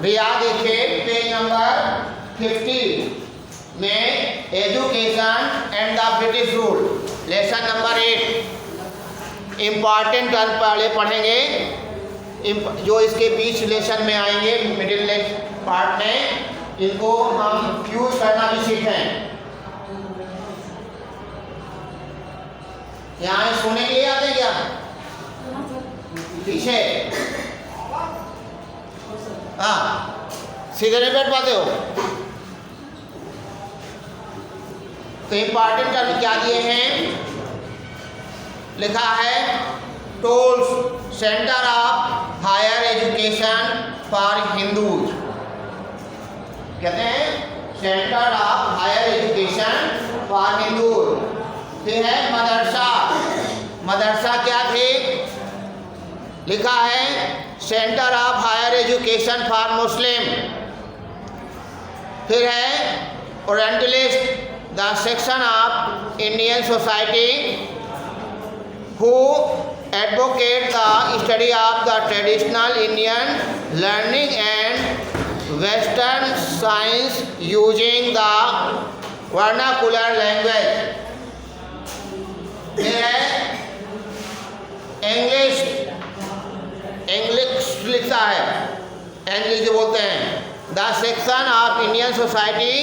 भैया देखिए page number 50 में education and the British rule lesson number 8 important term पहले पढ़ेंगे जो इसके बीच लेसन में आएंगे मिडिल पार्ट में, इनको हम यूज करना भी सीखें। यहाँ सोने के लिए आते हैं क्या पीछे? हाँ, सीधे नहीं बैठ पाते हो? तो इम्पॉर्टेंट टर्म क्या दिए हैं? लिखा है tols centre of higher education for Hindus. कहते हैं centre of higher education for Hindus. फिर है मदरसा। मदरसा क्या थे? लिखा है centre of higher education for Muslim. फिर है orientalist the section of Indian society who advocate the study of the traditional Indian learning and Western science using the vernacular language। फिर है इंग्लिश लिखा है, इंग्लिश जो बोलते हैं the section of Indian society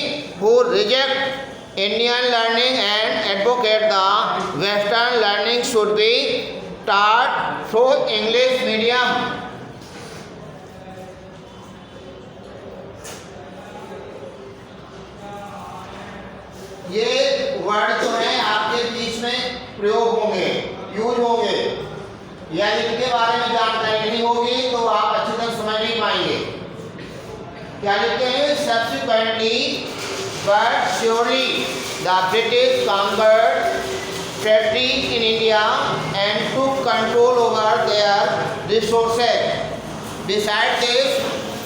who reject Indian learning and advocate the Western learning should be taught through English medium। ये word जो है आपके बीच में प्रयोग होंगे, यूज होंगे, यदि इनके बारे में जानकारी नहीं होगी तो आप अच्छी तरह समझ नहीं पाएंगे। क्या लिखते हैं? Subsequently but surely the British conquered territory in India and took control over their resources। Besides this,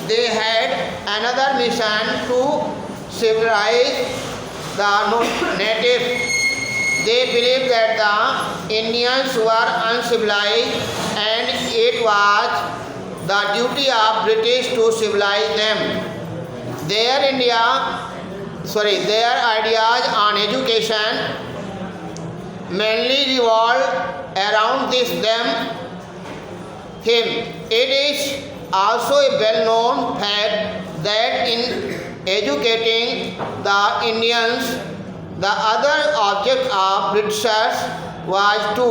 they had another mission to civilize the natives। They believed that the Indians were uncivilized and it was the duty of British to civilize them। Their ideas on education mainly revolved around this him. It is also a well-known fact that in educating the Indians, the other object of Britishers was to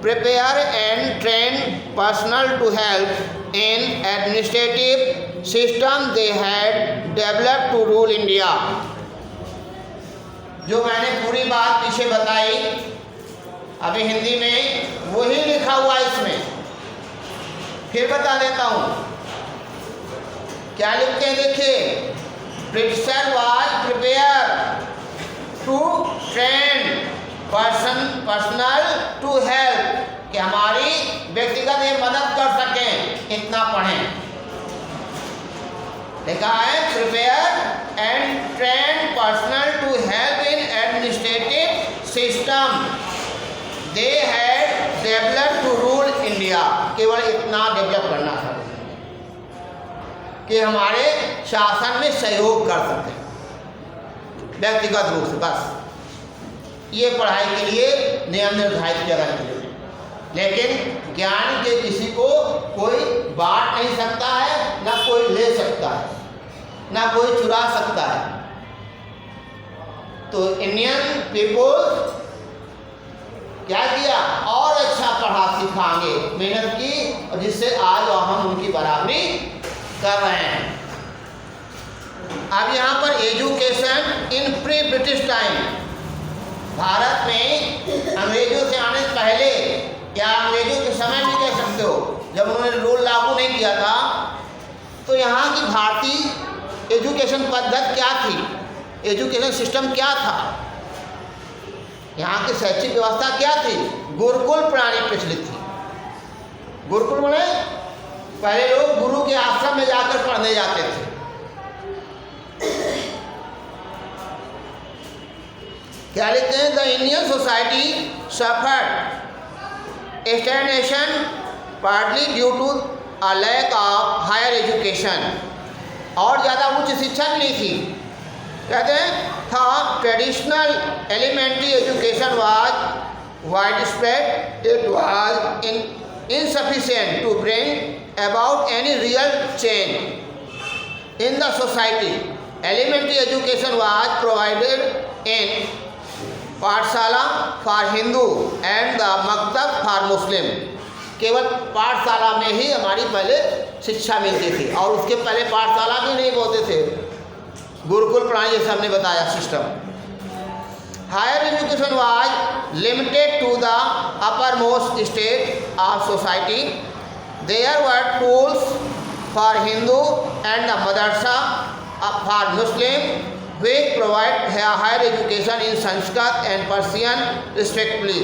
prepare and train personnel to help in administrative system they had developed to rule India। जो मैंने पूरी बात पीछे बताई अभी हिंदी में वही लिखा हुआ इसमें, फिर बता देता हूँ क्या लिखते हैं। देखिए, britisher was prepare to train personal to help, कि हमारी व्यक्तिगत ये मदद कर सकें, इतना पढ़ें। लिखा है prepare and train personal to help in administrative system they had develop to rule India. केवल इतना डेवलप करना था कि हमारे शासन में सहयोग कर सकें व्यक्तिगत रूप से, बस ये पढ़ाई के लिए नियम निर्धारित किया गया है। लेकिन ज्ञान के किसी को कोई बांट नहीं सकता है, ना कोई ले सकता है, ना कोई चुरा सकता है। तो इंडियन पीपल क्या किया? और अच्छा पढ़ा सिखाएंगे, मेहनत की, और जिससे आज हम उनकी बराबरी कर रहे हैं। अब यहाँ पर education in pre British time, Bharat में अंग्रेजों से आने से पहले या अंग्रेजों के समय भी कह सकते हो, जब उन्होंने रूल लागू नहीं किया था, तो यहाँ की भारतीय एजुकेशन पद्धति क्या थी, एजुकेशन सिस्टम क्या था, यहाँ की शैक्षिक व्यवस्था क्या थी? गुरुकुल प्रणाली प्रचलित थी। गुरुकुल में पहले लोग गुरु के आश्रम में जाकर पढ़ने जाते थे। क्या लिखते हैं? The Indian society suffered stagnation partly due to a lack of higher education। और ज़्यादा उच्च शिक्षा भी नहीं थी। कहते हैं था traditional elementary education was wide spread, it was insufficient to bring about any real change in the society. Elementary education was provided in पाठशाला for Hindu and the maktab for Muslim. केवल पाठशाला में ही हमारी पहले शिक्षा मिलती थी और उसके पहले पाठशाला भी नहीं बोलते थे, गुरुकुल प्रणाली जैसे हमने बताया system. Higher education was limited to the uppermost stage of society. There were schools for Hindu and the madrasa for Muslim, which provide higher education in Sanskrit and Persian respectively.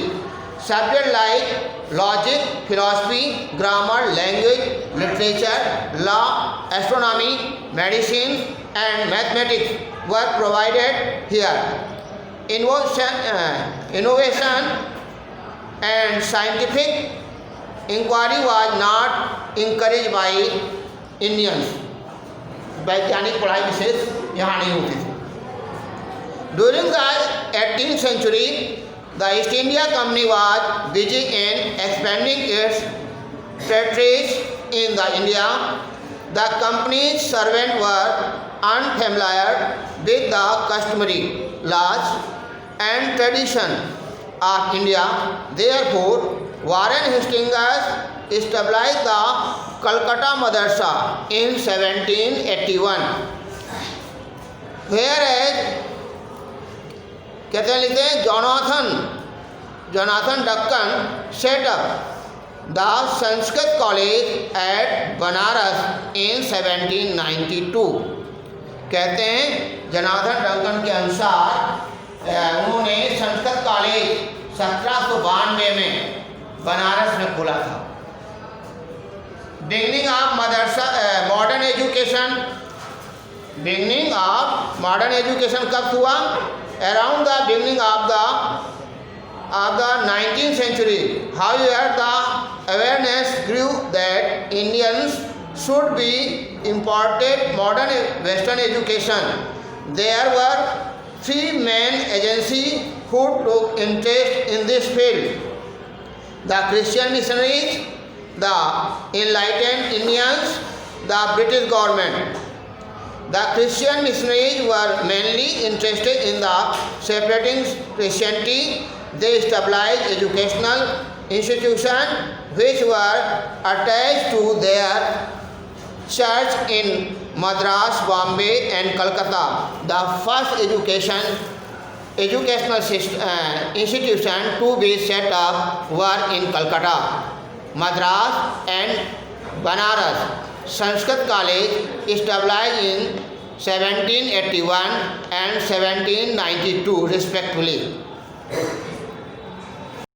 Subjects like logic, philosophy, grammar, language, literature, law, astronomy, medicine, and mathematics were provided here. Innovation and scientific inquiry was not encouraged by Indians. वैज्ञानिक पढ़ाई विशेष यहाँ नहीं होती थी। During the 18th century, the East India Company was busy in expanding its territories in the India. The company's servants were unfamiliar with the customary laws and tradition of India. Therefore, Warren Hastings established the Calcutta Madrasa in 1781. Whereas, कहते हैं लिखते हैं Jonathan Duncan set up the Sanskrit College at Banaras in 1792. कहते हैं Jonathan Duncan के अनुसार उन्होंने Sanskrit college 1792 में बनारस में खोला था। बिगनिंग ऑफ मॉडर्न एजुकेशन कब हुआ? Around the beginning of the 19th century. However, the awareness grew that Indians should be imparted modern Western education. There were three main agencies who took interest in this field: the Christian missionaries, the enlightened Indians, the British government. The Christian missionaries were mainly interested in the separating Christianity. They established educational institutions which were attached to their church in Madras, Bombay and Calcutta. The first educational institution to be set up were in Calcutta, Madras and Banaras. Sanskrit College established in 1781 and 1792 respectively.